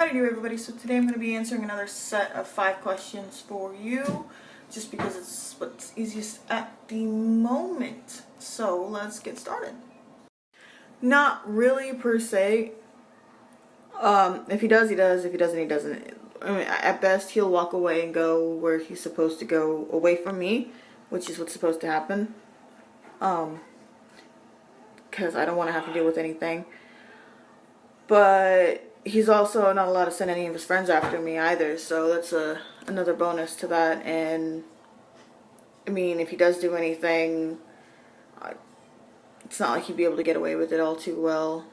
How do you do, everybody? So today I'm going to be answering another set of 5 questions for you, just because it's what's easiest at the moment. So let's get started. Not really per se. If he does, he does. If he doesn't, he doesn't. I mean, at best, he'll walk away and go where he's supposed to go, away from me, which is what's supposed to happen. Because I don't want to have to deal with anything. But he's also not allowed to send any of his friends after me either, so that's another bonus to that. And I mean, if he does do anything, it's not like he'd be able to get away with it all too well.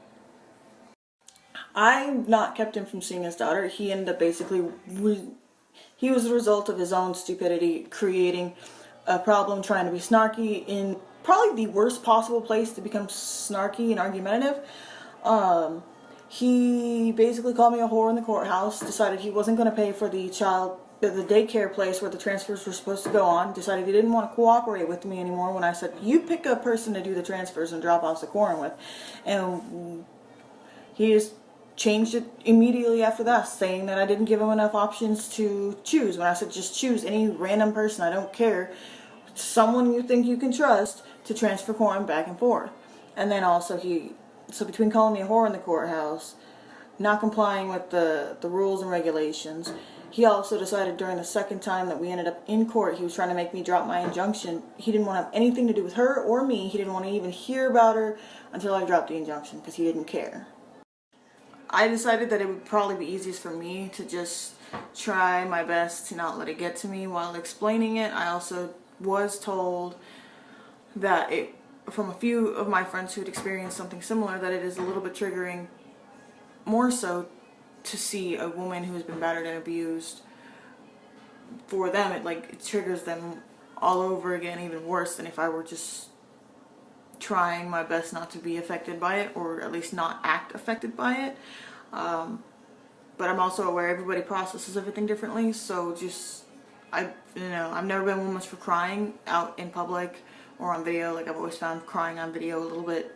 I've not kept him from seeing his daughter. He ended up basically, he was the result of his own stupidity, creating a problem, trying to be snarky in probably the worst possible place to become snarky and argumentative. He basically called me a whore in the courthouse, decided he wasn't going to pay for the daycare place where the transfers were supposed to go on, decided he didn't want to cooperate with me anymore when I said, you pick a person to do the transfers and drop off the quorum with. And he just changed it immediately after that, saying that I didn't give him enough options to choose. When I said, just choose any random person, I don't care, someone you think you can trust to transfer quorum back and forth. And then also so between calling me a whore in the courthouse, not complying with the rules and regulations, he also decided during the second time that we ended up in court, he was trying to make me drop my injunction. He didn't want to have anything to do with her or me. He didn't want to even hear about her until I dropped the injunction, because he didn't care. I decided that it would probably be easiest for me to just try my best to not let it get to me while explaining it. I also was told that from a few of my friends who had experienced something similar, that it is a little bit triggering, more so, to see a woman who has been battered and abused. For them, it triggers them all over again, even worse than if I were just trying my best not to be affected by it, or at least not act affected by it. But I'm also aware everybody processes everything differently, so I've never been one much for crying out in public or on video. I've always found crying on video a little bit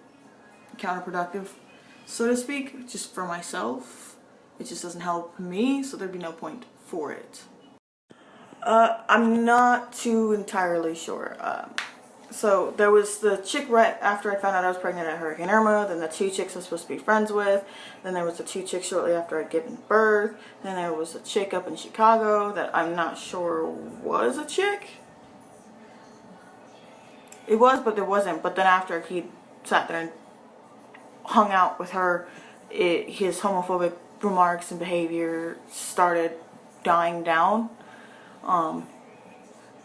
counterproductive, so to speak, just for myself. It just doesn't help me, so there'd be no point for it. I'm not too entirely sure. So there was the chick right after I found out I was pregnant at Hurricane Irma, then the 2 chicks I was supposed to be friends with, then there was the 2 chicks shortly after I'd given birth, then there was a chick up in Chicago that I'm not sure was a chick. It was, but there wasn't. But then after he sat there and hung out with her, his homophobic remarks and behavior started dying down.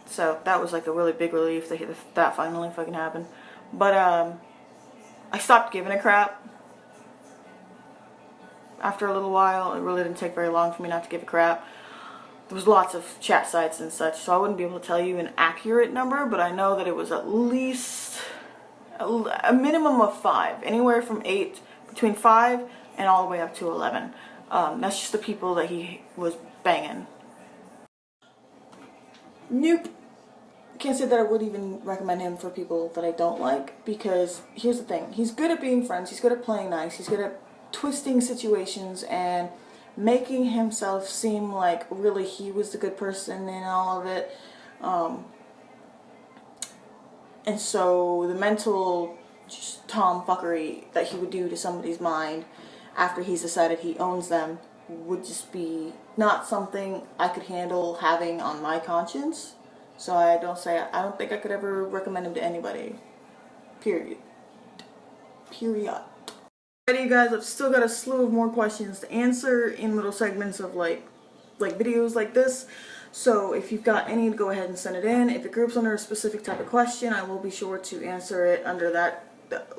So that was a really big relief that finally fucking happened. But I stopped giving a crap after a little while. It really didn't take very long for me not to give a crap. There was lots of chat sites and such, so I wouldn't be able to tell you an accurate number, but I know that it was at least a minimum of 5, anywhere from 8, between 5 and all the way up to 11. That's just the people that he was banging. Nope. Can't say that I would even recommend him for people that I don't like, because here's the thing. He's good at being friends. He's good at playing nice. He's good at twisting situations and making himself seem like really he was the good person in all of it. And so the mental just tomfuckery that he would do to somebody's mind after he's decided he owns them would just be not something I could handle having on my conscience. So I don't think I could ever recommend him to anybody. Period. Alrighty, you guys, I've still got a slew of more questions to answer in little segments of videos like this. So if you've got any, go ahead and send it in. If it groups under a specific type of question, I will be sure to answer it under that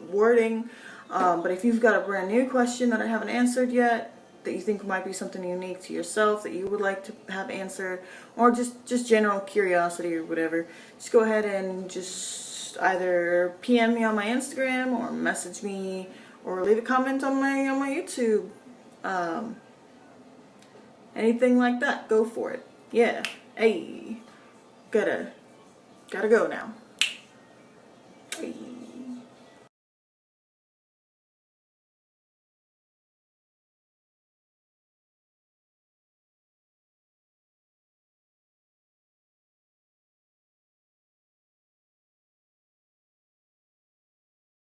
wording. But if you've got a brand new question that I haven't answered yet, that you think might be something unique to yourself that you would like to have answered, or just general curiosity or whatever, just go ahead and just either PM me on my Instagram or message me or leave a comment on my YouTube. Anything like that, go for it. Yeah. Hey, gotta go now.